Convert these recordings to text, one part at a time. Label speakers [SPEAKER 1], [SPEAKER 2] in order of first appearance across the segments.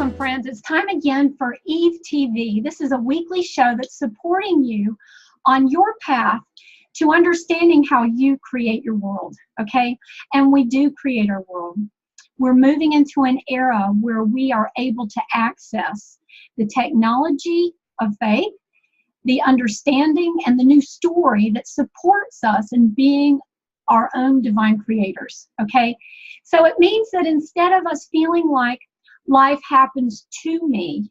[SPEAKER 1] Welcome, friends. It's time again for Eve TV. This is a weekly show that's supporting you on your path to understanding how you create your world, okay? And we do create our world. We're moving into an era where we are able to access the technology of faith, the understanding, and the new story that supports us in being our own divine creators, okay? So it means that instead of us feeling like life happens to me,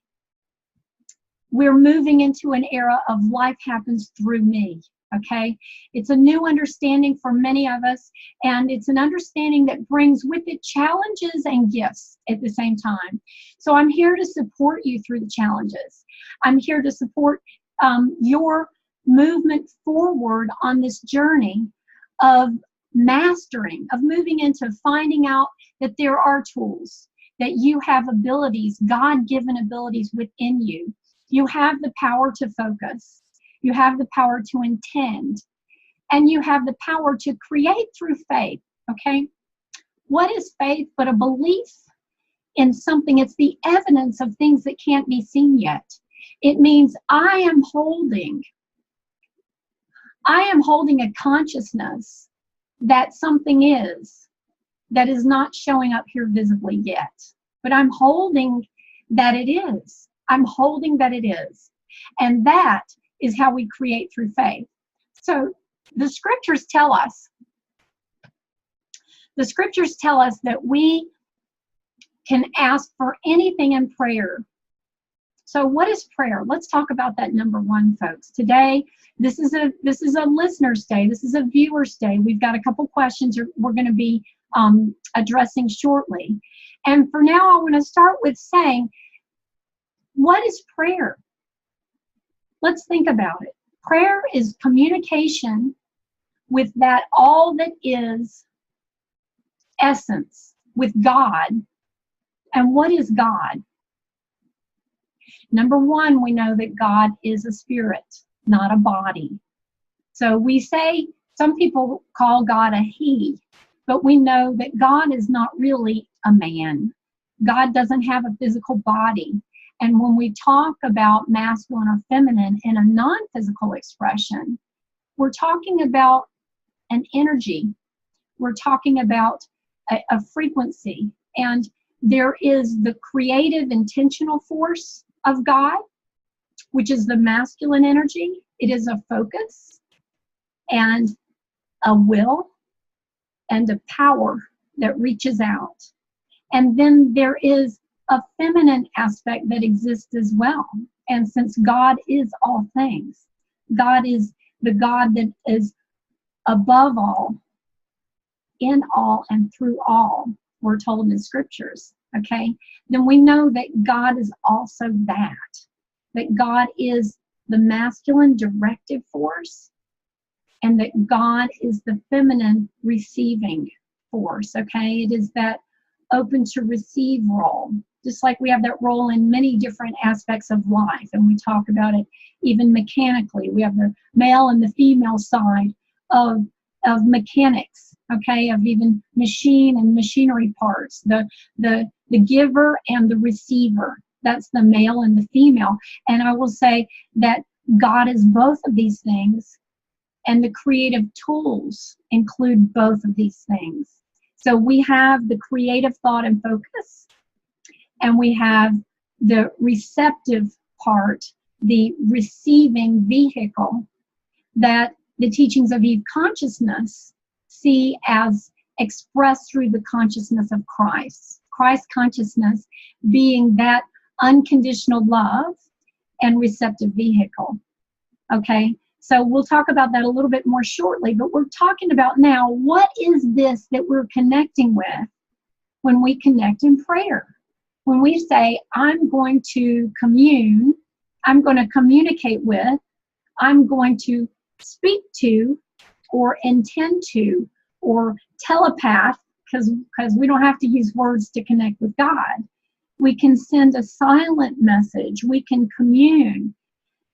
[SPEAKER 1] we're moving into an era of life happens through me, okay? It's a new understanding for many of us, and it's an understanding that brings with it challenges and gifts at the same time. So I'm here to support you through the challenges. I'm here to support your movement forward on this journey of mastering, of moving into finding out that there are tools, that you have abilities, God-given abilities within you. You have the power to focus. You have the power to intend. And you have the power to create through faith, okay? What is faith but a belief in something? It's the evidence of things that can't be seen yet. It means I am holding a consciousness that something is that is not showing up here visibly yet. But I'm holding that it is. I'm holding that it is. And that is how we create through faith. So the scriptures tell us that we can ask for anything in prayer. So what is prayer? Let's talk about that, number one, folks. Today, this is a listener's day. This is a viewer's day. We've got a couple questions we're going to be addressing shortly. And for now, I want to start with saying, what is prayer? Let's think about it. Prayer is communication with that all that is essence, with God. And what is God? Number one, we know that God is a spirit, not a body. So we say, some people call God a he, but we know that God is not really a man. God doesn't have a physical body. And when we talk about masculine or feminine in a non-physical expression, we're talking about an energy. We're talking about a frequency. And there is the creative, intentional force of God, which is the masculine energy. It is a focus and a will and a power that reaches out. And then there is a feminine aspect that exists as well. And since God is all things, God is the God that is above all, in all, and through all, we're told in scriptures, okay? Then we know that God is also that God is the masculine directive force, and that God is the feminine receiving force, okay? It is that open to receive role, just like we have that role in many different aspects of life, and we talk about it even mechanically. We have the male and the female side of mechanics, okay, of even machine and machinery parts, the giver and the receiver. That's the male and the female. And I will say that God is both of these things, and the creative tools include both of these things. So we have the creative thought and focus, and we have the receptive part, the receiving vehicle that the teachings of Eve consciousness see as expressed through the consciousness of Christ. Christ consciousness being that unconditional love and receptive vehicle. Okay, so we'll talk about that a little bit more shortly, but we're talking about now, what is this that we're connecting with when we connect in prayer? When we say, I'm going to commune, I'm going to communicate with, I'm going to speak to, or intend to, or telepath, because we don't have to use words to connect with God. We can send a silent message. We can commune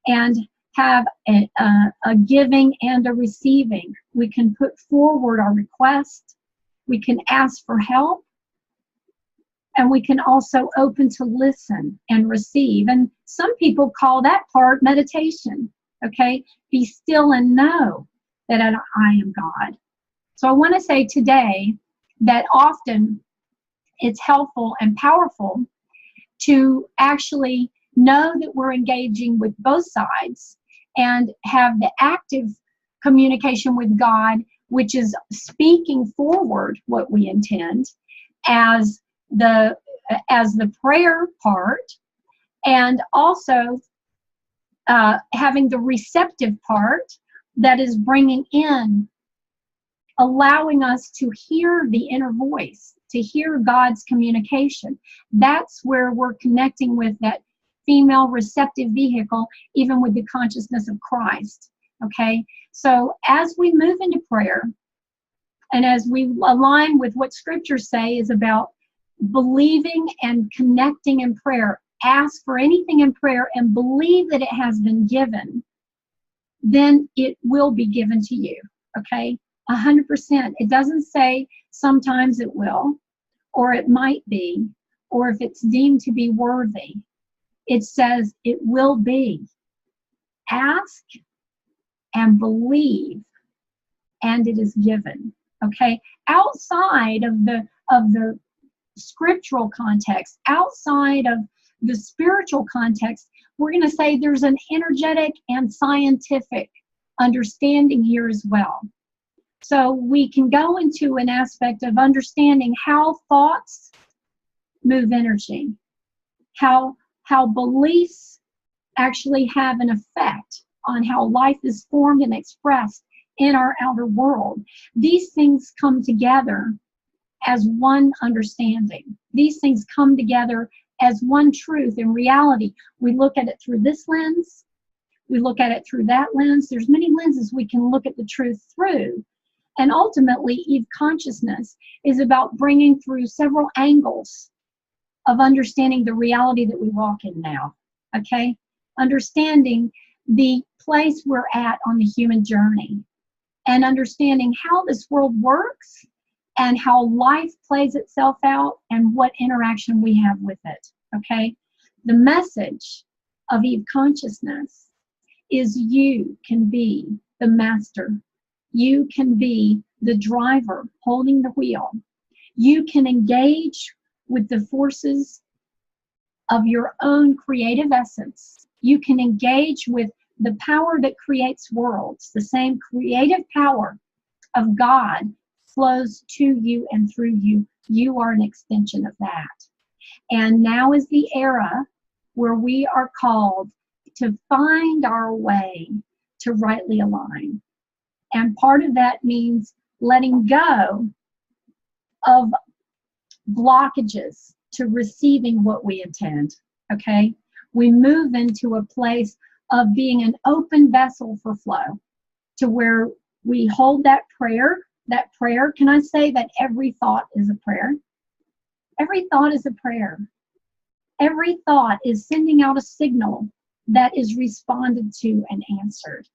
[SPEAKER 1] and have a giving and a receiving. We can put forward our request. We can ask for help. And we can also open to listen and receive. And some people call that part meditation. Okay? Be still and know that I am God. So I want to say today that often it's helpful and powerful to actually know that we're engaging with both sides and have the active communication with God, which is speaking forward what we intend as the prayer part, and also having the receptive part that is bringing in, allowing us to hear the inner voice, to hear God's communication. That's where we're connecting with that female receptive vehicle, even with the consciousness of Christ. Okay? So as we move into prayer, and as we align with what scriptures say is about believing and connecting in prayer, ask for anything in prayer and believe that it has been given, then it will be given to you. Okay? 100%. It doesn't say sometimes it will, or it might be, or if it's deemed to be worthy. It says it will be. Ask and believe, and it is given. Okay? Outside of the scriptural context, outside of the spiritual context, we're going to say there's an energetic and scientific understanding here as well. So we can go into an aspect of understanding how thoughts move energy, how beliefs actually have an effect on how life is formed and expressed in our outer world. These things come together as one understanding. These things come together as one truth in reality. We look at it through this lens. We look at it through that lens. There's many lenses we can look at the truth through. And ultimately, Eve consciousness is about bringing through several angles of understanding the reality that we walk in now. Okay? Understanding the place we're at on the human journey, and understanding how this world works and how life plays itself out and what interaction we have with it. Okay? The message of Eve consciousness is you can be the master. You can be the driver holding the wheel. You can engage with the forces of your own creative essence. You can engage with the power that creates worlds. The same creative power of God flows to you and through you. You are an extension of that. And now is the era where we are called to find our way to rightly align. And part of that means letting go of blockages to receiving what we intend. Okay? We move into a place of being an open vessel for flow, to where we hold that prayer. That prayer, can I say that every thought is a prayer? Every thought is a prayer. Every thought is sending out a signal that is responded to and answered.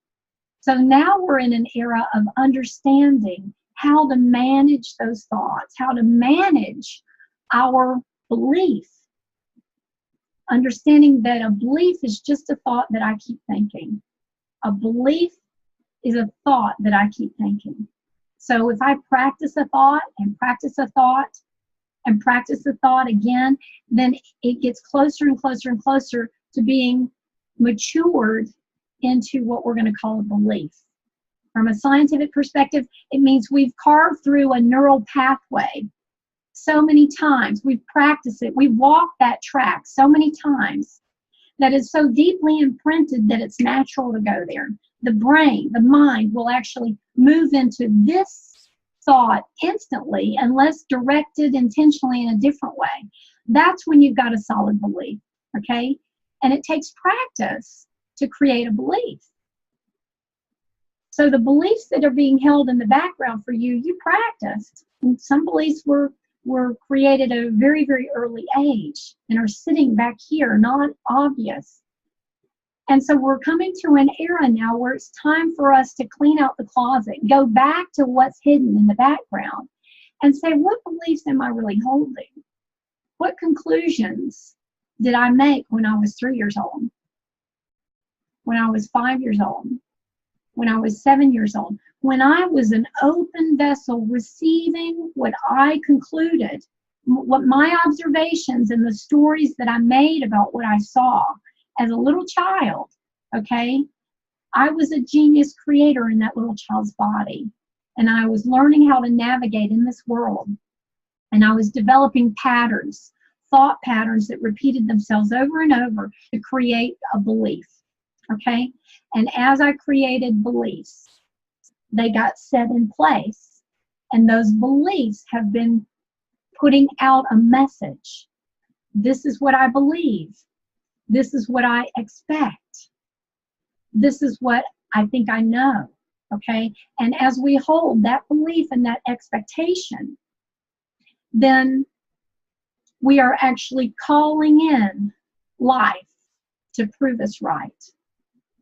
[SPEAKER 1] So now we're in an era of understanding how to manage those thoughts, how to manage our belief. Understanding that a belief is just a thought that I keep thinking. A belief is a thought that I keep thinking. So if I practice a thought and practice a thought and practice a thought again, then it gets closer and closer and closer to being matured into what we're going to call a belief. From a scientific perspective, it means we've carved through a neural pathway so many times. We've practiced it. We've walked that track so many times that it's so deeply imprinted that it's natural to go there. The brain, the mind will actually move into this thought instantly unless directed intentionally in a different way. That's when you've got a solid belief, okay? And it takes practice to create a belief. So the beliefs that are being held in the background for you, you practiced. And some beliefs were created at a very, very early age and are sitting back here, not obvious. And so we're coming to an era now where it's time for us to clean out the closet, go back to what's hidden in the background, and say, what beliefs am I really holding? What conclusions did I make when I was 3 years old? When I was 5 years old? When I was 7 years old? When I was an open vessel receiving what I concluded, what my observations and the stories that I made about what I saw as a little child, okay? I was a genius creator in that little child's body. And I was learning how to navigate in this world. And I was developing patterns, thought patterns that repeated themselves over and over to create a belief, okay? And as I created beliefs, they got set in place. And those beliefs have been putting out a message. This is what I believe. This is what I expect. This is what I think I know, okay? And as we hold that belief and that expectation, then we are actually calling in life to prove us right.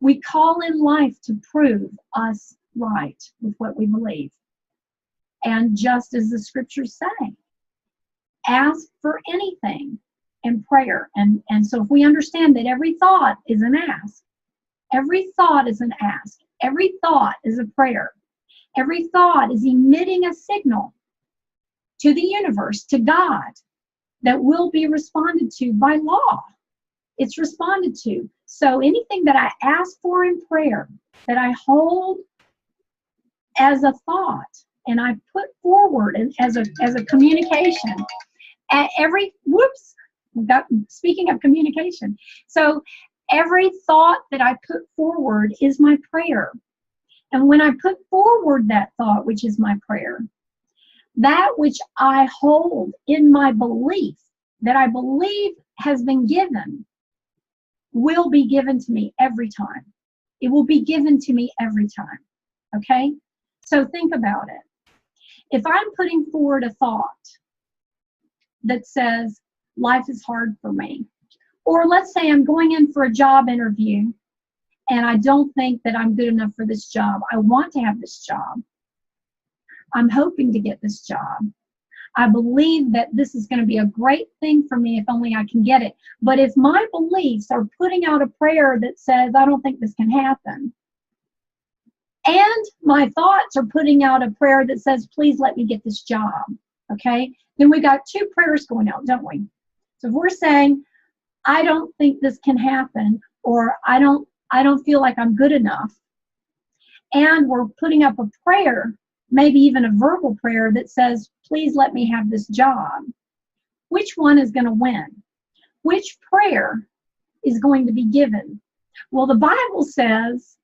[SPEAKER 1] We call in life to prove us right with what we believe. And just as the scriptures say, ask for anything in prayer. And so if we understand that every thought is an ask, every thought is an ask, every thought is a prayer, every thought is emitting a signal to the universe, to God, that will be responded to by law. It's responded to. So anything that I ask for in prayer, that I hold as a thought, and I put forward as a communication, at speaking of communication, so every thought that I put forward is my prayer. And when I put forward that thought, which is my prayer, that which I hold in my belief, that I believe has been given, will be given to me every time. It will be given to me every time. Okay? So think about it. If I'm putting forward a thought that says, life is hard for me, or let's say I'm going in for a job interview and I don't think that I'm good enough for this job. I want to have this job. I'm hoping to get this job. I believe that this is going to be a great thing for me if only I can get it. But if my beliefs are putting out a prayer that says, I don't think this can happen, and my thoughts are putting out a prayer that says, please let me get this job, okay? Then we got two prayers going out, don't we? So if we're saying, I don't think this can happen, or I don't feel like I'm good enough, and we're putting up a prayer, maybe even a verbal prayer that says, please let me have this job, which one is going to win? Which prayer is going to be given? Well, the Bible says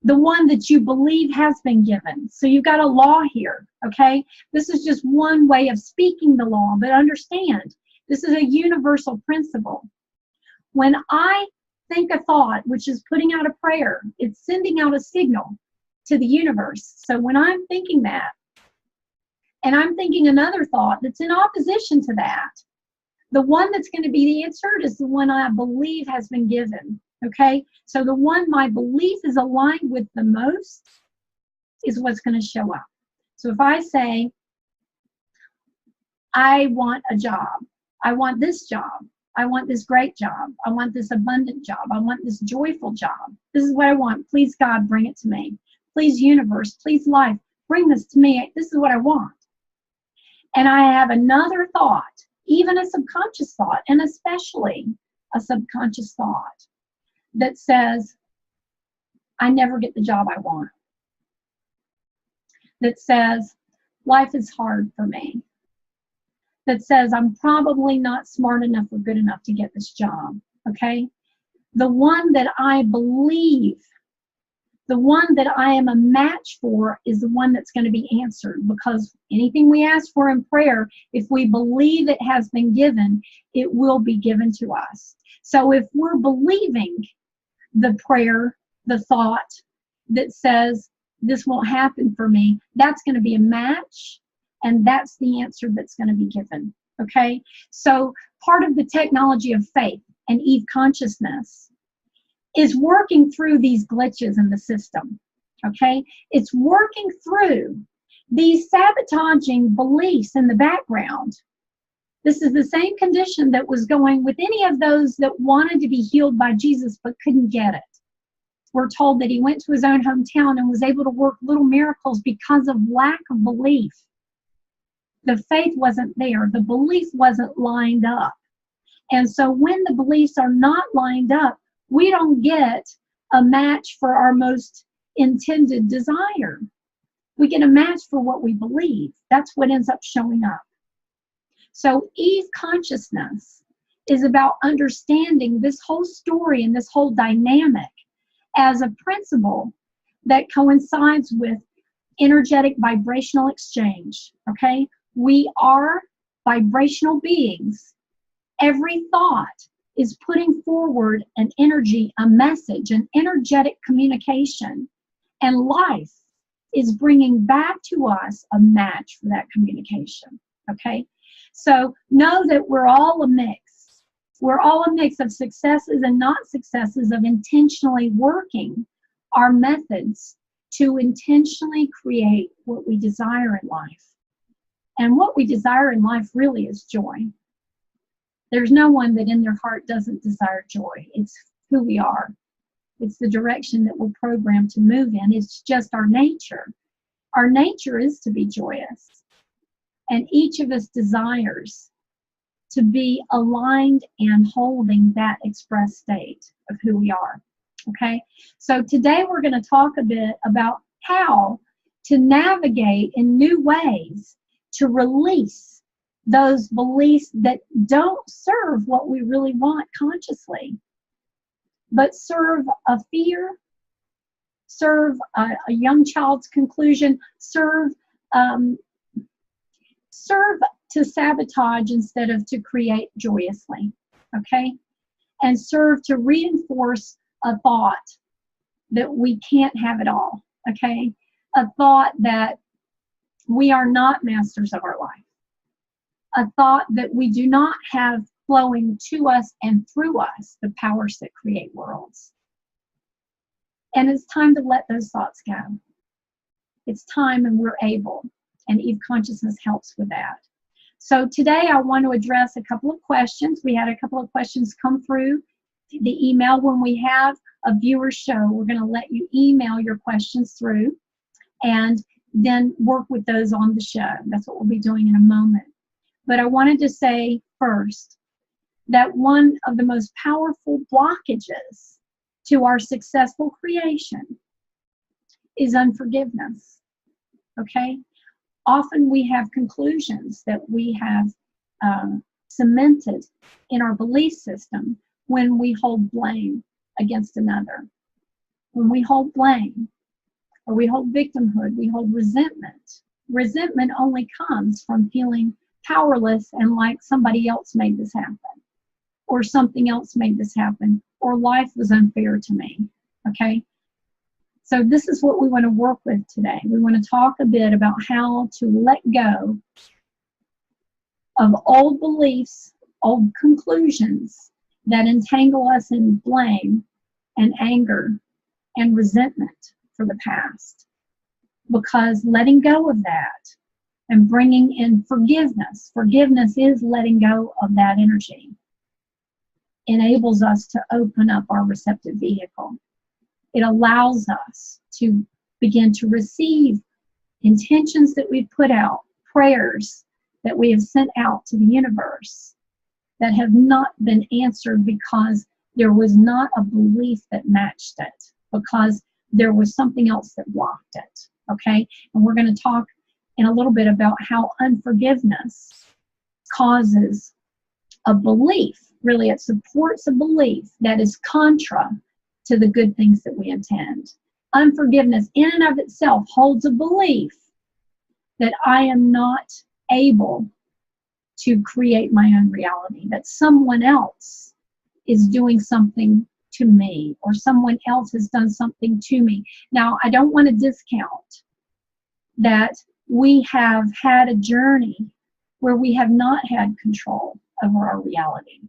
[SPEAKER 1] the one that you believe has been given. So you've got a law here, okay? This is just one way of speaking the law, but understand, this is a universal principle. When I think a thought, which is putting out a prayer, it's sending out a signal to the universe. So when I'm thinking that, and I'm thinking another thought that's in opposition to that, the one that's going to be answered is the one I believe has been given, okay? So the one my belief is aligned with the most is what's going to show up. So if I say, I want a job, I want this job, I want this great job, I want this abundant job, I want this joyful job, this is what I want, please God, bring it to me. Please universe, please life, bring this to me, this is what I want. And I have another thought, even a subconscious thought, and especially a subconscious thought that says, I never get the job I want. That says, life is hard for me. That says, I'm probably not smart enough or good enough to get this job, okay? The one that I believe, the one that I am a match for is the one that's going to be answered, because anything we ask for in prayer, if we believe it has been given, it will be given to us. So if we're believing the prayer, the thought that says, this won't happen for me, that's going to be a match, and that's the answer that's going to be given, okay? So part of the technology of faith and Eve consciousness is working through these glitches in the system, okay? It's working through these sabotaging beliefs in the background This is the same condition that was going with any of those that wanted to be healed by Jesus but couldn't get it. We're told that he went to his own hometown and was able to work little miracles because of lack of belief. The faith wasn't there. The belief wasn't lined up. And so when the beliefs are not lined up, we don't get a match for our most intended desire. We get a match for what we believe. That's what ends up showing up. So Eve consciousness is about understanding this whole story and this whole dynamic as a principle that coincides with energetic vibrational exchange, okay? We are vibrational beings. Every thought is putting forward an energy, a message, an energetic communication, and life is bringing back to us a match for that communication, okay? So know that we're all a mix. We're all a mix of successes and not successes of intentionally working our methods to intentionally create what we desire in life. And what we desire in life really is joy. There's no one that in their heart doesn't desire joy. It's who we are. It's the direction that we're programmed to move in. It's just our nature. Our nature is to be joyous. And each of us desires to be aligned and holding that express state of who we are. Okay? So today we're going to talk a bit about how to navigate in new ways to release those beliefs that don't serve what we really want consciously, but serve a fear, serve a young child's conclusion, serve to sabotage instead of to create joyously, okay? And serve to reinforce a thought that we can't have it all, okay? A thought that we are not masters of our life. A thought that we do not have flowing to us and through us the powers that create worlds. And it's time to let those thoughts go. It's time, and we're able. And Eve Consciousness helps with that. So today I want to address a couple of questions. We had a couple of questions come through the email. When we have a viewer show, we're going to let you email your questions through and then work with those on the show. That's what we'll be doing in a moment. But I wanted to say first that one of the most powerful blockages to our successful creation is unforgiveness, okay? Often we have conclusions that we have cemented in our belief system when we hold blame against another. When we hold blame, or we hold victimhood, we hold resentment. Resentment only comes from feeling powerless and like somebody else made this happen, or something else made this happen, or life was unfair to me, okay? So this is what we want to work with today. We want to talk a bit about how to let go of old beliefs, old conclusions that entangle us in blame and anger and resentment for the past. Because letting go of that and bringing in forgiveness, forgiveness is letting go of that energy, enables us to open up our receptive vehicle. It allows us to begin to receive intentions that we've put out, prayers that we have sent out to the universe that have not been answered because there was not a belief that matched it, because there was something else that blocked it, okay? And we're going to talk in a little bit about how unforgiveness causes a belief. Really, it supports a belief that is contra to the good things that we intend. Unforgiveness in and of itself holds a belief that I am not able to create my own reality, that someone else is doing something to me, or someone else has done something to me. Now, I don't want to discount that we have had a journey where we have not had control over our reality.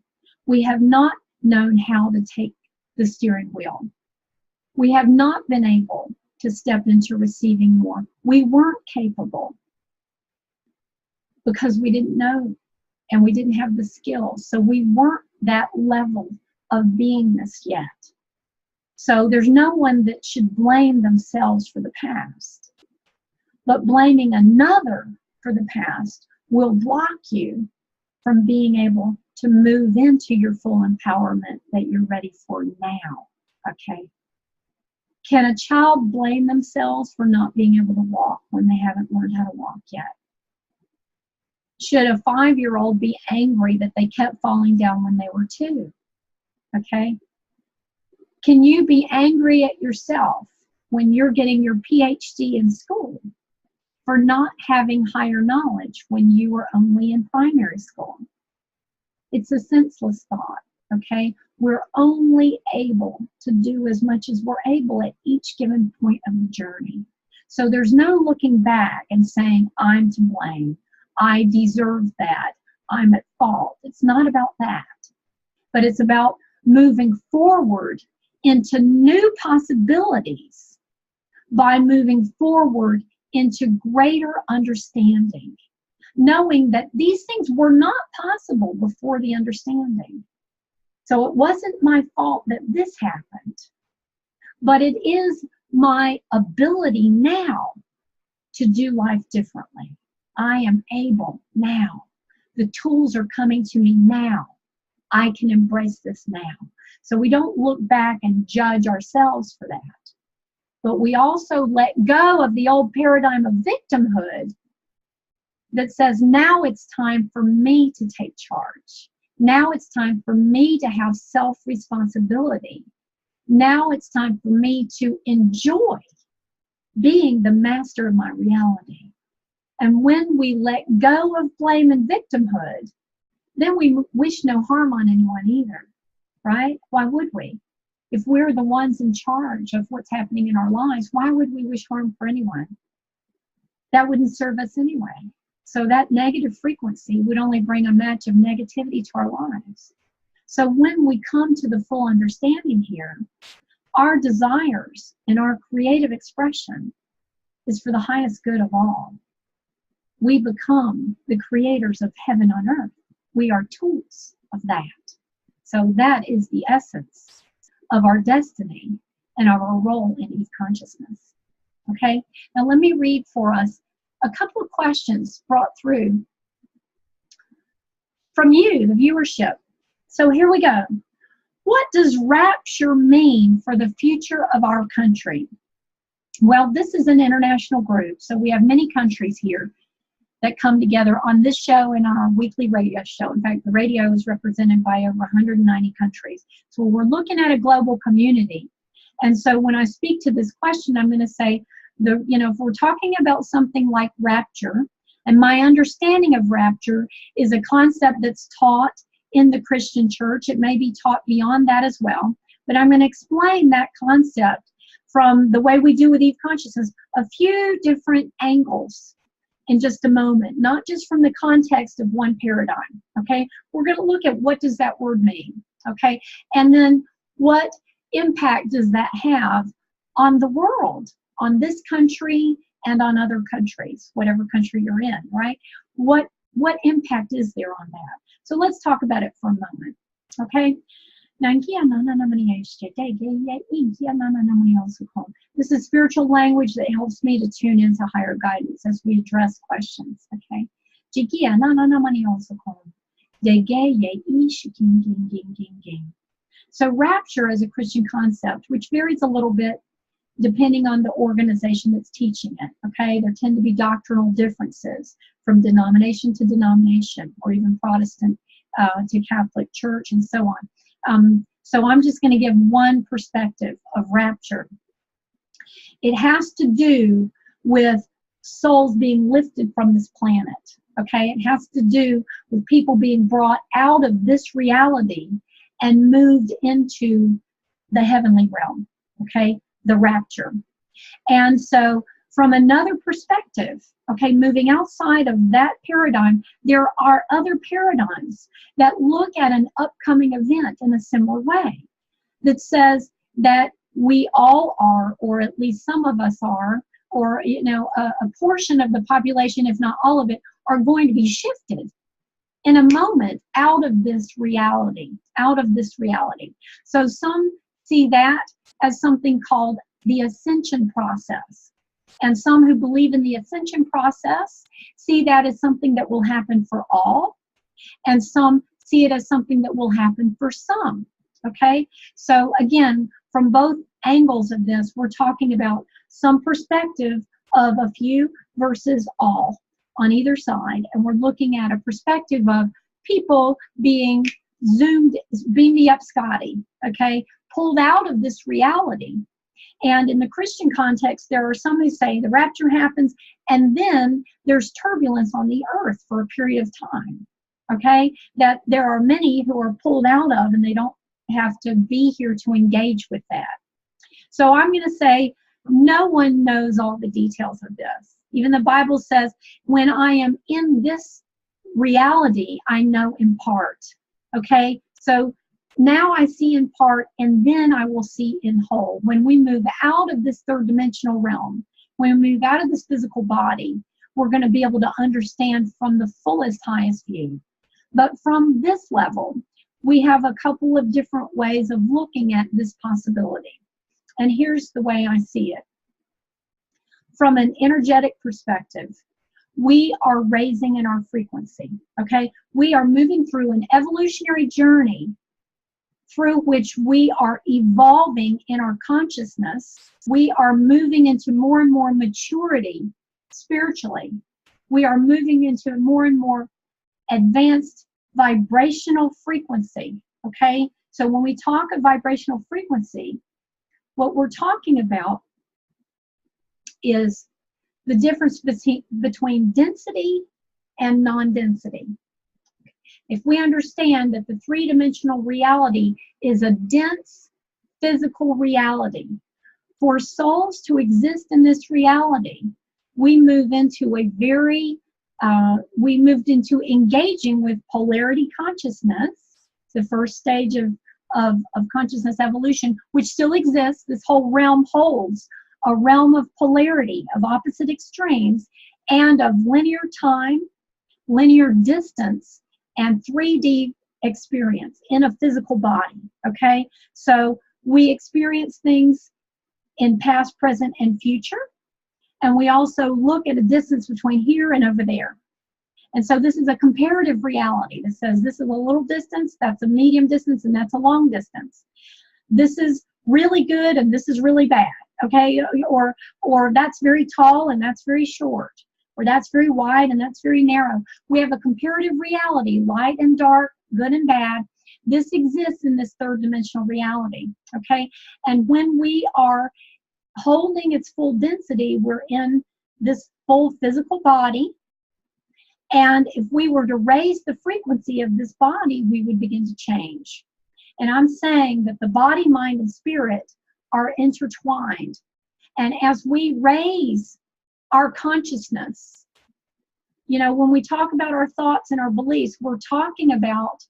[SPEAKER 1] We have not known how to take the steering wheel. We have not been able to step into receiving more. We weren't capable because we didn't know and we didn't have the skills. So we weren't that level of beingness yet. So there's no one that should blame themselves for the past. But blaming another for the past will block you from being able to move into your full empowerment that you're ready for now. Okay? Can a child blame themselves for not being able to walk when they haven't learned how to walk yet? Should a 5-year-old be angry that they kept falling down when they were 2? Okay? Can you be angry at yourself when you're getting your PhD in school for not having higher knowledge when you were only in primary school? It's a senseless thought, okay? We're only able to do as much as we're able at each given point of the journey. So there's no looking back and saying, I'm to blame. I deserve that. I'm at fault. It's not about that. But it's about moving forward into new possibilities by moving forward into greater understanding, knowing that these things were not possible before the understanding. So it wasn't my fault that this happened, but it is my ability now to do life differently. I am able now. The tools are coming to me now. I can embrace this now. So we don't look back and judge ourselves for that. But we also let go of the old paradigm of victimhood that says, now it's time for me to take charge. Now it's time for me to have self-responsibility. Now it's time for me to enjoy being the master of my reality. And when we let go of blame and victimhood, then we wish no harm on anyone either, right? Why would we? If we're the ones in charge of what's happening in our lives, why would we wish harm for anyone? That wouldn't serve us anyway. So that negative frequency would only bring a match of negativity to our lives. So when we come to the full understanding here, our desires and our creative expression is for the highest good of all. We become the creators of heaven on earth. We are tools of that. So that is the essence of our destiny and of our role in Eve consciousness. Okay? Now let me read for us a couple of questions brought through from you, the viewership. So here we go. What does rapture mean for the future of our country? Well, this is an international group, so we have many countries here that come together on this show and on our weekly radio show. In fact, the radio is represented by over 190 countries. So we're looking at a global community. And so when I speak to this question, I'm going to say, if we're talking about something like rapture, and my understanding of rapture is a concept that's taught in the Christian church. It may be taught beyond that as well. But I'm going to explain that concept from the way we do with Eve consciousness, a few different angles in just a moment, not just from the context of one paradigm, okay? We're going to look at what does that word mean, okay? And then what impact does that have on the world, on this country and on other countries, whatever country you're in, right? What impact is there on that? So let's talk about it for a moment, okay? This is spiritual language that helps me to tune into higher guidance as we address questions, okay? So rapture is a Christian concept which varies a little bit depending on the organization that's teaching it, okay? There tend to be doctrinal differences from denomination to denomination, or even Protestant to Catholic Church, and so on. So I'm just going to give one perspective of rapture. It has to do with souls being lifted from this planet, okay? It has to do with people being brought out of this reality and moved into the heavenly realm, okay? The rapture. And so from another perspective, okay, moving outside of that paradigm, there are other paradigms that look at an upcoming event in a similar way, that says that we all are, or at least some of us are, or a portion of the population, if not all of it, are going to be shifted in a moment out of this reality, So some see that as something called the Ascension Process. And some who believe in the Ascension Process see that as something that will happen for all. And some see it as something that will happen for some. Okay? So again, from both angles of this, we're talking about some perspective of a few versus all on either side. And we're looking at a perspective of people being zoomed, beam me up, Scotty, okay, pulled out of this reality. And in the Christian context, there are some who say the rapture happens and then there's turbulence on the earth for a period of time, okay, that there are many who are pulled out of and they don't have to be here to engage with that. So I'm going to say no one knows all the details of this. Even the Bible says, when I am in this reality, I know in part. Okay? So now I see in part, and then I will see in whole. When we move out of this third dimensional realm, when we move out of this physical body, we're going to be able to understand from the fullest, highest view. But from this level, we have a couple of different ways of looking at this possibility. And here's the way I see it. From an energetic perspective, we are raising in our frequency, okay? We are moving through an evolutionary journey through which we are evolving in our consciousness. We are moving into more and more maturity spiritually. We are moving into more and more advanced vibrational frequency, okay? So when we talk of vibrational frequency, what we're talking about is the difference between density and non-density. If we understand that the three-dimensional reality is a dense physical reality, for souls to exist in this reality, we moved into engaging with polarity consciousness, the first stage of consciousness evolution, which still exists. This whole realm holds a realm of polarity, of opposite extremes, and of linear time, linear distance, and 3D experience in a physical body, okay? So we experience things in past, present, and future, and we also look at a distance between here and over there. And so this is a comparative reality that says this is a little distance, that's a medium distance, and that's a long distance. This is really good, and this is really bad. Okay, or that's very tall and that's very short, or that's very wide and that's very narrow. We have a comparative reality, light and dark, good and bad. This exists in this third dimensional reality, okay? And when we are holding its full density, we're in this full physical body. And if we were to raise the frequency of this body, we would begin to change. And I'm saying that the body, mind, and spirit are intertwined. And as we raise our consciousness, you know, when we talk about our thoughts and our beliefs, we're talking about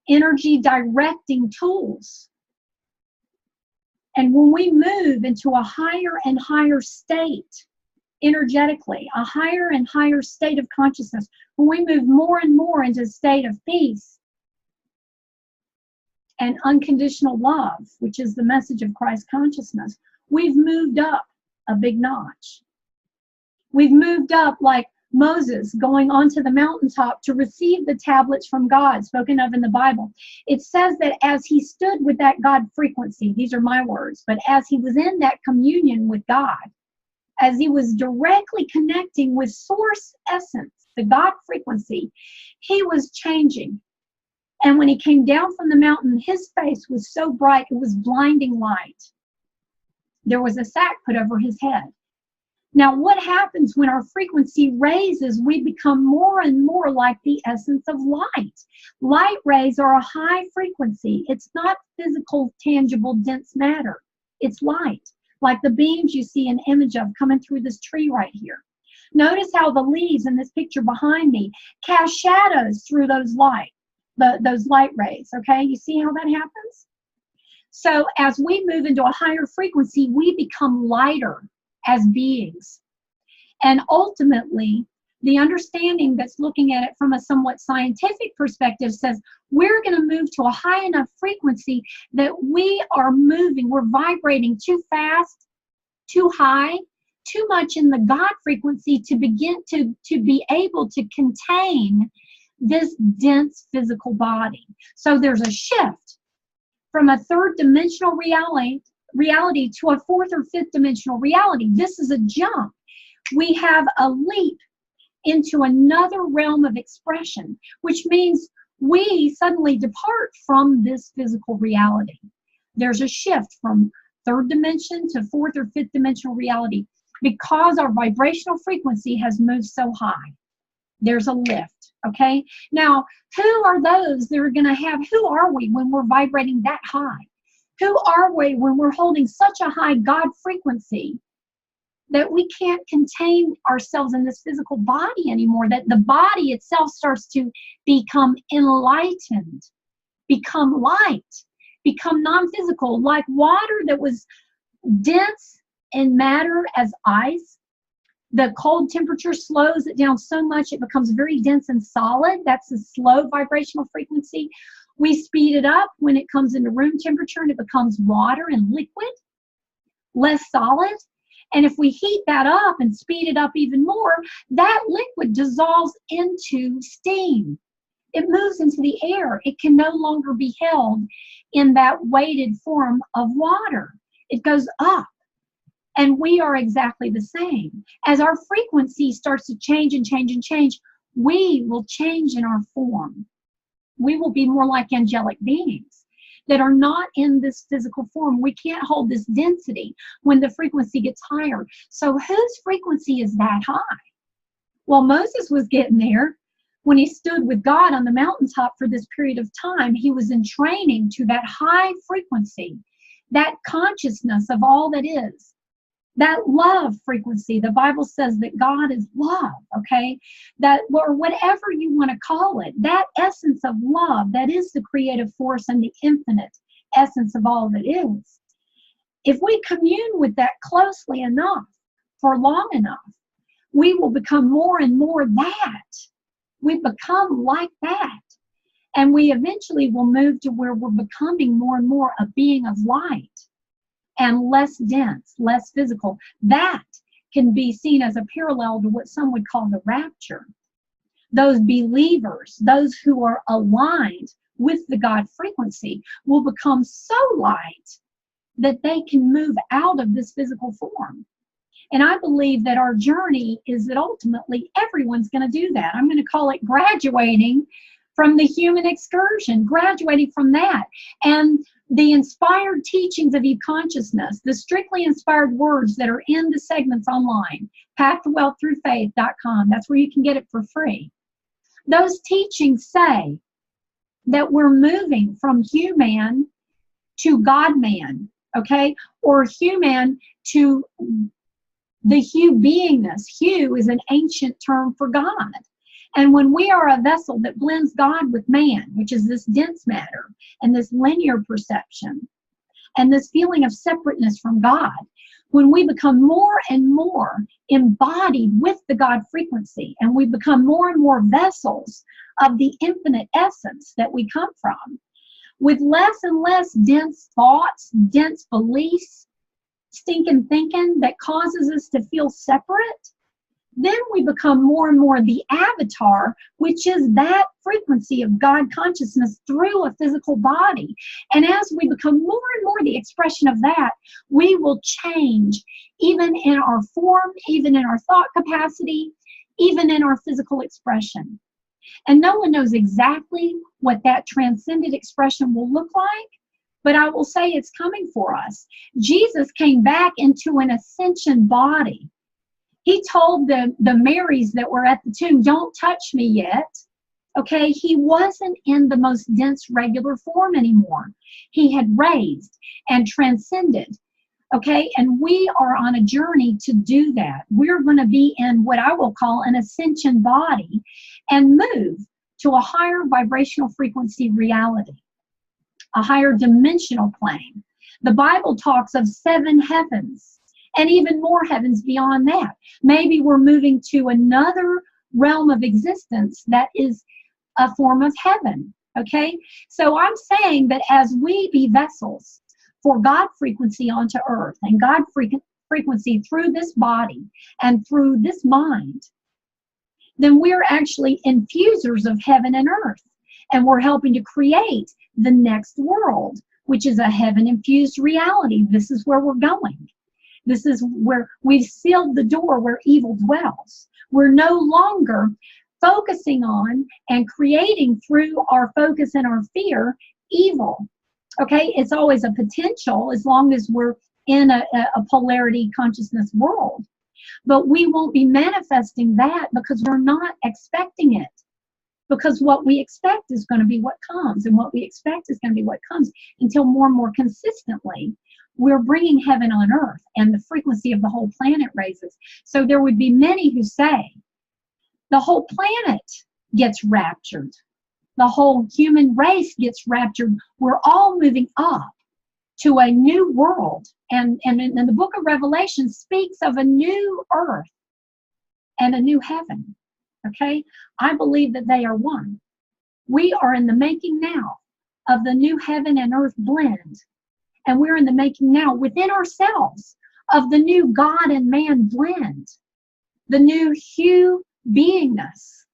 [SPEAKER 1] energy directing tools. And when we move into a higher and higher state, energetically, a higher and higher state of consciousness, when we move more and more into a state of peace, and unconditional love, which is the message of Christ consciousness, we've moved up a big notch. We've moved up like Moses going onto the mountaintop to receive the tablets from God spoken of in the Bible. It says that as he stood with that God frequency, these are my words, but as he was in that communion with God, as he was directly connecting with source essence, the God frequency, he was changing. And when he came down from the mountain, his face was so bright, it was blinding light. There was a sack put over his head. Now, what happens when our frequency raises? We become more and more like the essence of light. Light rays are a high frequency. It's not physical, tangible, dense matter. It's light, like the beams you see an image of coming through this tree right here. Notice how the leaves in this picture behind me cast shadows through those light rays, okay? You see how that happens? So as we move into a higher frequency, we become lighter as beings. And ultimately, The understanding that's looking at it from a somewhat scientific perspective says we're going to move to a high enough frequency that we are moving, we're vibrating too fast, too high, too much in the God frequency to begin to be able to contain this dense physical body. So there's a shift from a third dimensional reality to a fourth or fifth dimensional reality. This is a jump. We have a leap into another realm of expression, which means we suddenly depart from this physical reality. There's a shift from third dimension to fourth or fifth dimensional reality because our vibrational frequency has moved so high. There's a lift, okay? Now, who are those that are going to have, who are we when we're vibrating that high? Who are we when we're holding such a high God frequency that we can't contain ourselves in this physical body anymore, that the body itself starts to become enlightened, become light, become non-physical, like water that was dense in matter as ice. The cold temperature slows it down so much it becomes very dense and solid. That's a slow vibrational frequency. We speed it up when it comes into room temperature and it becomes water and liquid, less solid. And if we heat that up and speed it up even more, that liquid dissolves into steam. It moves into the air. It can no longer be held in that weighted form of water. It goes up. And we are exactly the same. As our frequency starts to change and change and change, we will change in our form. We will be more like angelic beings that are not in this physical form. We can't hold this density when the frequency gets higher. So whose frequency is that high? Well, Moses was getting there when he stood with God on the mountaintop for this period of time. He was in training to that high frequency, that consciousness of all that is. That love frequency, the Bible says that God is love, okay? That, or whatever you want to call it, that essence of love, that is the creative force and the infinite essence of all that is. If we commune with that closely enough, for long enough, we will become more and more that. We become like that. And we eventually will move to where we're becoming more and more a being of light. And less dense, less physical. That can be seen as a parallel to what some would call the rapture. Those believers, those who are aligned with the God frequency, will become so light that they can move out of this physical form. And I believe that our journey is that ultimately everyone's going to do that. I'm going to call it graduating from the human excursion, graduating from that. And the inspired teachings of e-consciousness, the strictly inspired words that are in the segments online, pathtowealththroughfaith.com, that's where you can get it for free. Those teachings say that we're moving from human to God-man, okay? Or human to the Hue beingness. Hue is an ancient term for God. And when we are a vessel that blends God with man, which is this dense matter and this linear perception and this feeling of separateness from God, when we become more and more embodied with the God frequency and we become more and more vessels of the infinite essence that we come from, with less and less dense thoughts, dense beliefs, stinking thinking that causes us to feel separate, then we become more and more the avatar, which is that frequency of God consciousness through a physical body. And as we become more and more the expression of that, we will change even in our form, even in our thought capacity, even in our physical expression. And no one knows exactly what that transcended expression will look like, but I will say it's coming for us. Jesus came back into an ascension body. He told the Marys that were at the tomb, don't touch me yet. Okay, he wasn't in the most dense regular form anymore. He had raised and transcended. Okay, and we are on a journey to do that. We're going to be in what I will call an ascension body and move to a higher vibrational frequency reality, a higher dimensional plane. The Bible talks of 7 heavens and even more heavens beyond that. Maybe we're moving to another realm of existence that is a form of heaven. Okay, so I'm saying that as we be vessels for God frequency onto earth, and God frequency through this body and through this mind, then we're actually infusers of heaven and earth, and we're helping to create the next world, which is a heaven-infused reality. This is where we're going. This is where we've sealed the door where evil dwells. We're no longer focusing on and creating through our focus and our fear evil. Okay, it's always a potential as long as we're in a polarity consciousness world. But we won't be manifesting that because we're not expecting it. Because what we expect is going to be what comes, and what we expect is going to be what comes until more and more consistently we're bringing heaven on earth and the frequency of the whole planet raises. So there would be many who say the whole planet gets raptured. The whole human race gets raptured. We're all moving up to a new world. And the book of Revelation speaks of a new earth and a new heaven. Okay? I believe that they are one. We are in the making now of the new heaven and earth blend. And we're in the making now within ourselves of the new God and man blend. The new hue beingness,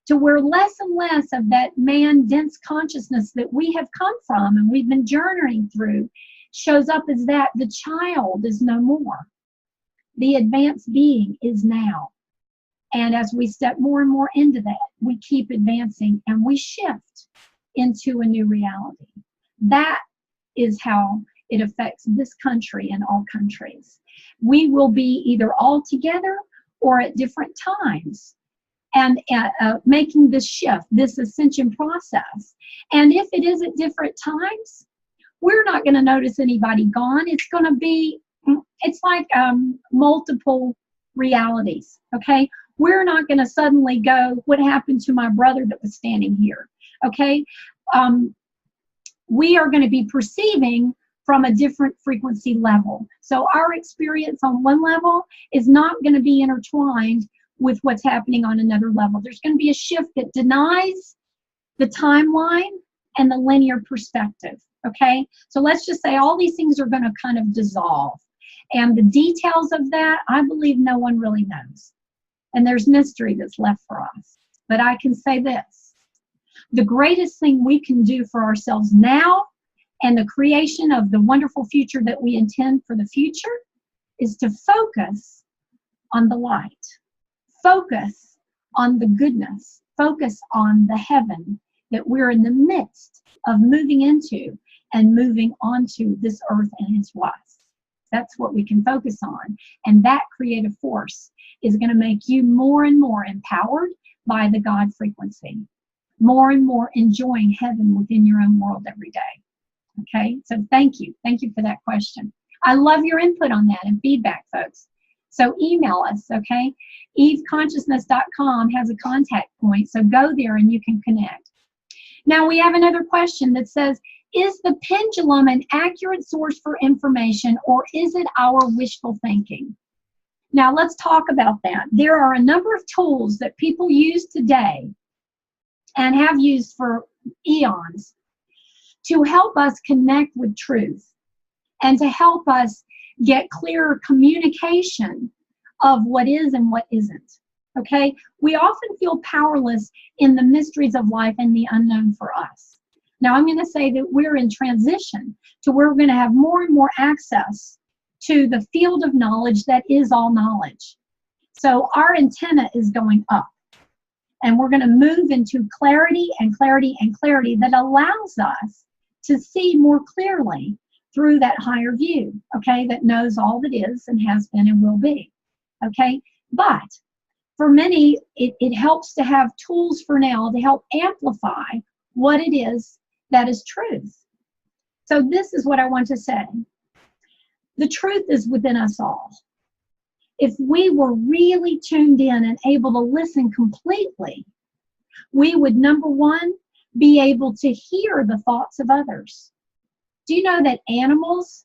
[SPEAKER 1] to where less and less of that man-dense consciousness that we have come from and we've been journeying through shows up as that the child is no more. The advanced being is now. And as we step more and more into that, we keep advancing and we shift into a new reality. That is how it affects this country and all countries. We will be either all together or at different times, and making this shift, this ascension process. And if it is at different times, we're not going to notice anybody gone. It's going to be, it's like multiple realities, okay? We're not going to suddenly go, what happened to my brother that was standing here, okay? We are going to be perceiving from a different frequency level. So our experience on one level is not going to be intertwined with what's happening on another level. There's going to be a shift that denies the timeline and the linear perspective, okay? So let's just say all these things are going to kind of dissolve. And the details of that, I believe no one really knows. And there's mystery that's left for us. But I can say this, the greatest thing we can do for ourselves now and the creation of the wonderful future that we intend for the future is to focus on the light. Focus on the goodness. Focus on the heaven that we're in the midst of moving into and moving onto this earth and its was. That's what we can focus on. And that creative force is going to make you more and more empowered by the God frequency. More and more enjoying heaven within your own world every day. Okay, so thank you. Thank you for that question. I love your input on that and feedback, folks. So email us, okay? eveconsciousness.com has a contact point, so go there and you can connect. Now we have another question that says, is the pendulum an accurate source for information, or is it our wishful thinking? Now let's talk about that. There are a number of tools that people use today and have used for eons to help us connect with truth and to help us get clearer communication of what is and what isn't, okay? We often feel powerless in the mysteries of life and the unknown for us. Now, I'm going to say that we're in transition to where we're going to have more and more access to the field of knowledge that is all knowledge. So our antenna is going up, and we're going to move into clarity and clarity and clarity that allows us to see more clearly through that higher view, okay, that knows all that is and has been and will be, okay? But for many, it helps to have tools for now to help amplify what it is that is truth. So this is what I want to say. The truth is within us all. If we were really tuned in and able to listen completely, we would, number one, be able to hear the thoughts of others. Do you know that animals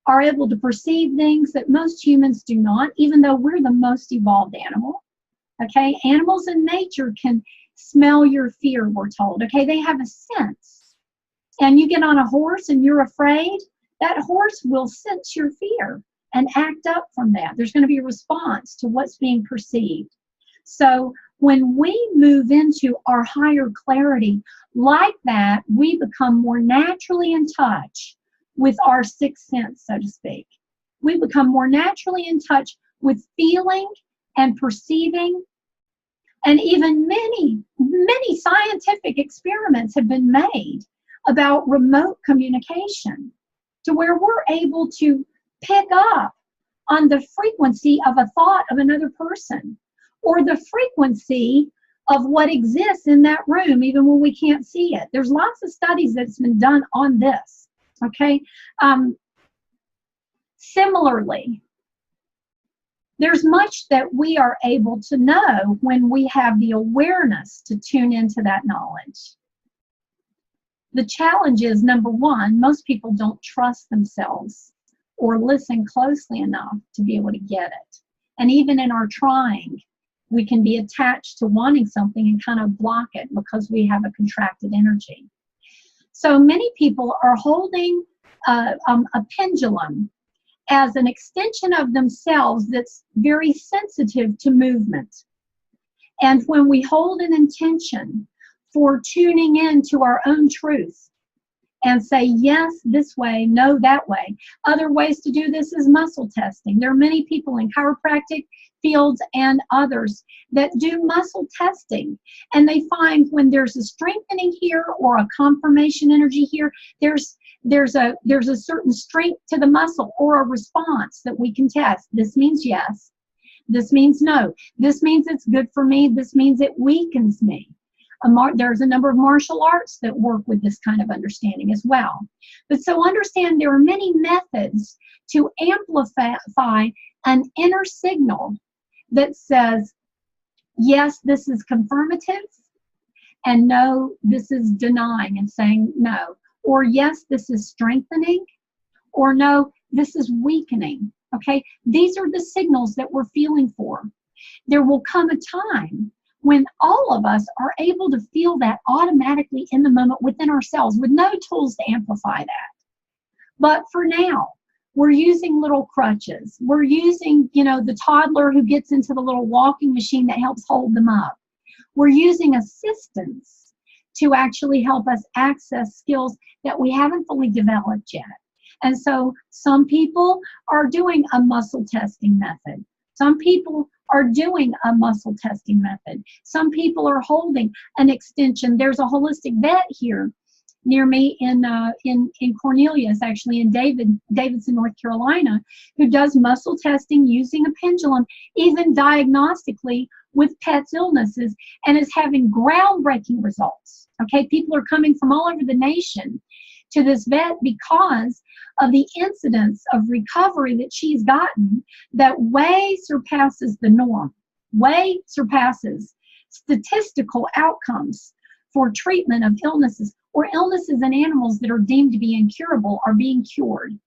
[SPEAKER 1] are able to perceive things that most humans do not, even though we're the most evolved animal? Okay, animals in nature can smell your fear, we're told. Okay, they have a sense. And you get on a horse and you're afraid, that horse will sense your fear and act up from that. There's going to be a response to what's being perceived. So when we move into our higher clarity like that, we become more naturally in touch with our sixth sense, so to speak. We become more naturally in touch with feeling and perceiving. And even many scientific experiments have been made about remote communication, to where we're able to pick up on the frequency of a thought of another person, or the frequency of what exists in that room, even when we can't see it. There's lots of studies that's been done on this, okay? Similarly, there's much that we are able to know when we have the awareness to tune into that knowledge. The challenge is, number one, most people don't trust themselves or listen closely enough to be able to get it. And even in our trying, we can be attached to wanting something and kind of block it because we have a contracted energy. So many people are holding a pendulum as an extension of themselves that's very sensitive to movement. And when we hold an intention for tuning in to our own truth and say, yes, this way, no, that way. Other ways to do this is muscle testing. There are many people in chiropractic fields and others that do muscle testing. And they find when there's a strengthening here or a confirmation energy here, there's a certain strength to the muscle or a response that we can test. This means yes. This means no. This means it's good for me. This means it weakens me. There's a number of martial arts that work with this kind of understanding as well. But so understand there are many methods to amplify an inner signal that says, yes, this is confirmative, and no, this is denying and saying no. Or yes, this is strengthening, or no, this is weakening. Okay, these are the signals that we're feeling for. There will come a time when all of us are able to feel that automatically in the moment within ourselves with no tools to amplify that. But for now, we're using little crutches. We're using, the toddler who gets into the little walking machine that helps hold them up. We're using assistance to actually help us access skills that we haven't fully developed yet. And so some people are doing a muscle testing method. Some people are doing a muscle testing method. Some people are holding an extension. There's a holistic vet here near me in Cornelius, actually in Davidson, North Carolina, who does muscle testing using a pendulum, even diagnostically with pets' illnesses, and is having groundbreaking results. Okay, people are coming from all over the nation to this vet because of the incidence of recovery that she's gotten that way surpasses the norm, way surpasses statistical outcomes for treatment of illnesses, or illnesses in animals that are deemed to be incurable are being cured.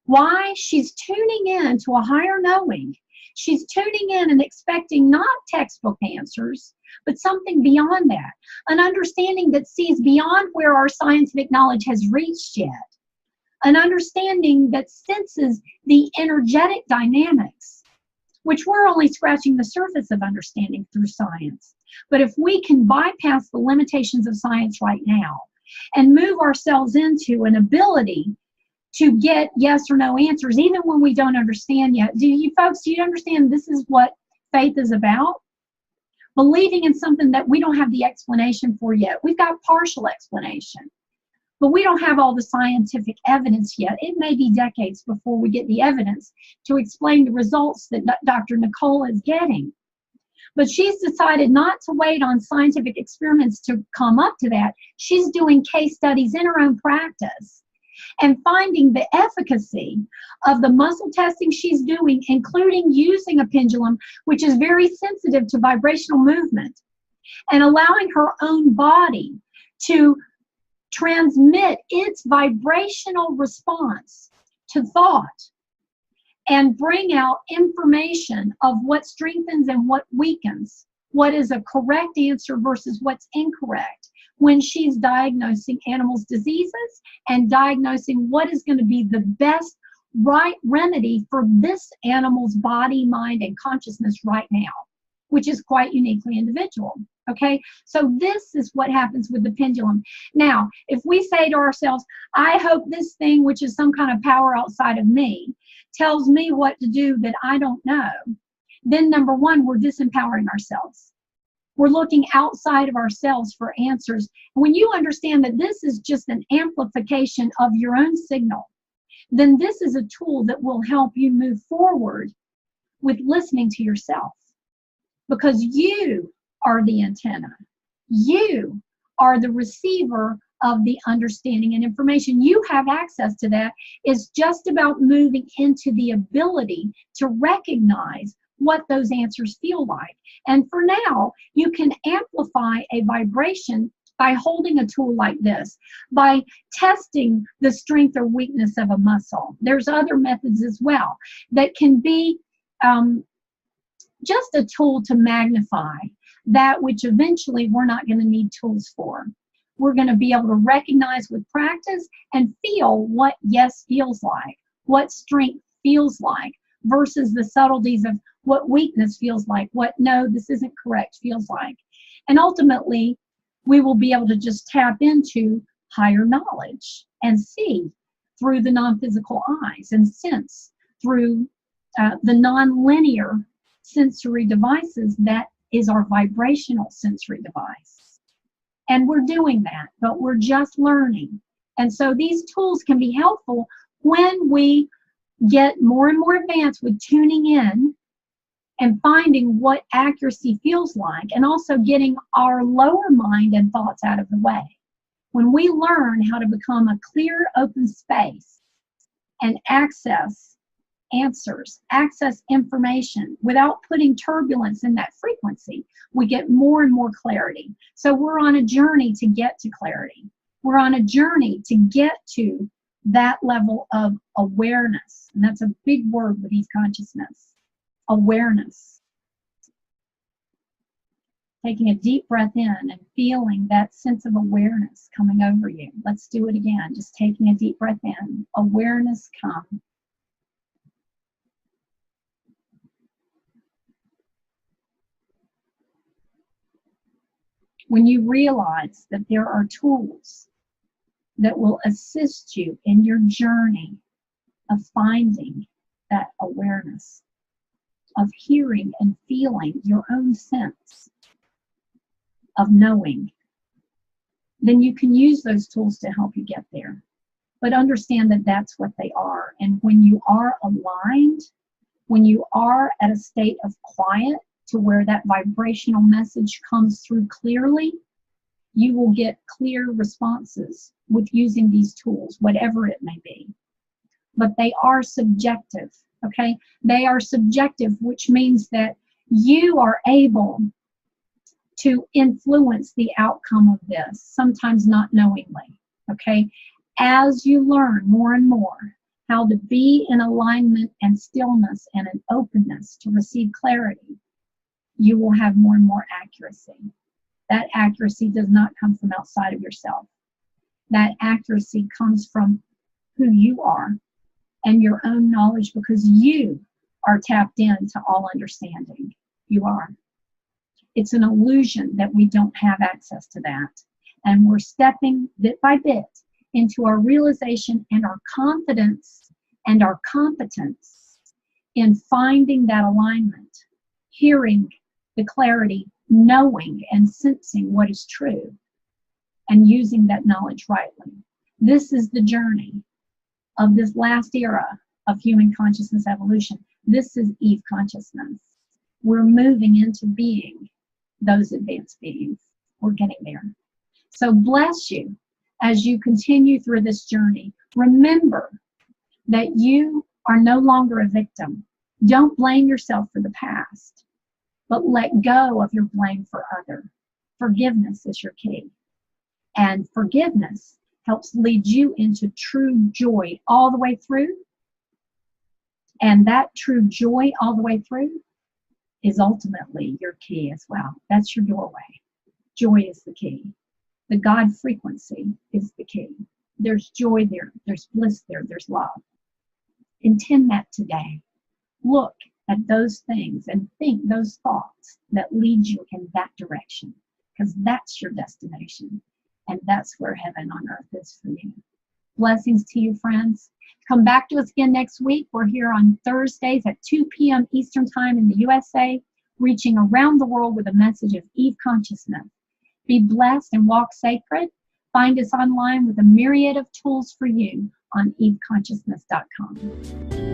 [SPEAKER 1] Why? She's tuning in to a higher knowing. She's tuning in and expecting not textbook answers, but something beyond that. An understanding that sees beyond where our scientific knowledge has reached yet. An understanding that senses the energetic dynamics, which we're only scratching the surface of understanding through science. But if we can bypass the limitations of science right now and move ourselves into an ability to get yes or no answers, even when we don't understand yet. Do you understand this is what faith is about? Believing in something that we don't have the explanation for yet. We've got partial explanation, but we don't have all the scientific evidence yet. It may be decades before we get the evidence to explain the results that Dr. Nicole is getting. But she's decided not to wait on scientific experiments to come up to that. She's doing case studies in her own practice and finding the efficacy of the muscle testing she's doing, including using a pendulum, which is very sensitive to vibrational movement, and allowing her own body to transmit its vibrational response to thought and bring out information of what strengthens and what weakens, what is a correct answer versus what's incorrect, when she's diagnosing animals' diseases and diagnosing what is going to be the best right remedy for this animal's body, mind, and consciousness right now, which is quite uniquely individual. Okay, so this is what happens with the pendulum. Now, if we say to ourselves, I hope this thing, which is some kind of power outside of me, tells me what to do that I don't know, then number one, we're disempowering ourselves. We're looking outside of ourselves for answers. When you understand that this is just an amplification of your own signal, then this is a tool that will help you move forward with listening to yourself. Because you are the antenna. You are the receiver of the understanding and information. You have access to that. It's just about moving into the ability to recognize what those answers feel like. And for now, you can amplify a vibration by holding a tool like this, by testing the strength or weakness of a muscle. There's other methods as well that can be just a tool to magnify that which eventually we're not going to need tools for. We're going to be able to recognize with practice and feel what yes feels like, what strength feels like, versus the subtleties of what weakness feels like, what no, this isn't correct feels like. And ultimately, we will be able to just tap into higher knowledge and see through the non-physical eyes and sense through the non-linear sensory devices that is our vibrational sensory device. And we're doing that, but we're just learning. And so these tools can be helpful when we get more and more advanced with tuning in and finding what accuracy feels like, and also getting our lower mind and thoughts out of the way. When we learn how to become a clear, open space and access answers, access information without putting turbulence in that frequency, we get more and more clarity. So we're on a journey to get to clarity. We're on a journey to get to that level of awareness. And that's a big word with Eve consciousness. Awareness. Taking a deep breath in and feeling that sense of awareness coming over you. Let's do it again. Just taking a deep breath in. Awareness come. When you realize that there are tools that will assist you in your journey of finding that awareness, of hearing and feeling your own sense of knowing, then you can use those tools to help you get there. But understand that that's what they are. And when you are aligned, when you are at a state of quiet to where that vibrational message comes through clearly, you will get clear responses with using these tools, whatever it may be. But they are subjective, okay? They are subjective, which means that you are able to influence the outcome of this, sometimes not knowingly, okay? As you learn more and more how to be in alignment and stillness and an openness to receive clarity, you will have more and more accuracy. That accuracy does not come from outside of yourself. That accuracy comes from who you are and your own knowledge, because you are tapped into all understanding. You are. It's an illusion that we don't have access to that. And we're stepping bit by bit into our realization and our confidence and our competence in finding that alignment, hearing the clarity, knowing and sensing what is true, and using that knowledge rightly. This is the journey of this last era of human consciousness evolution. This is Eve consciousness. We're moving into being those advanced beings. We're getting there. So bless you as you continue through this journey. Remember that you are no longer a victim. Don't blame yourself for the past, but let go of your blame for others. Forgiveness is your key. And forgiveness helps lead you into true joy all the way through. And that true joy all the way through is ultimately your key as well. That's your doorway. Joy is the key. The God frequency is the key. There's joy there. There's bliss there. There's love. Intend that today. Look at those things and think those thoughts that lead you in that direction, because that's your destination. And that's where heaven on earth is for you. Blessings to you, friends. Come back to us again next week. We're here on Thursdays at 2 p.m. Eastern Time in the USA, reaching around the world with a message of Eve consciousness. Be blessed and walk sacred. Find us online with a myriad of tools for you on eveconsciousness.com.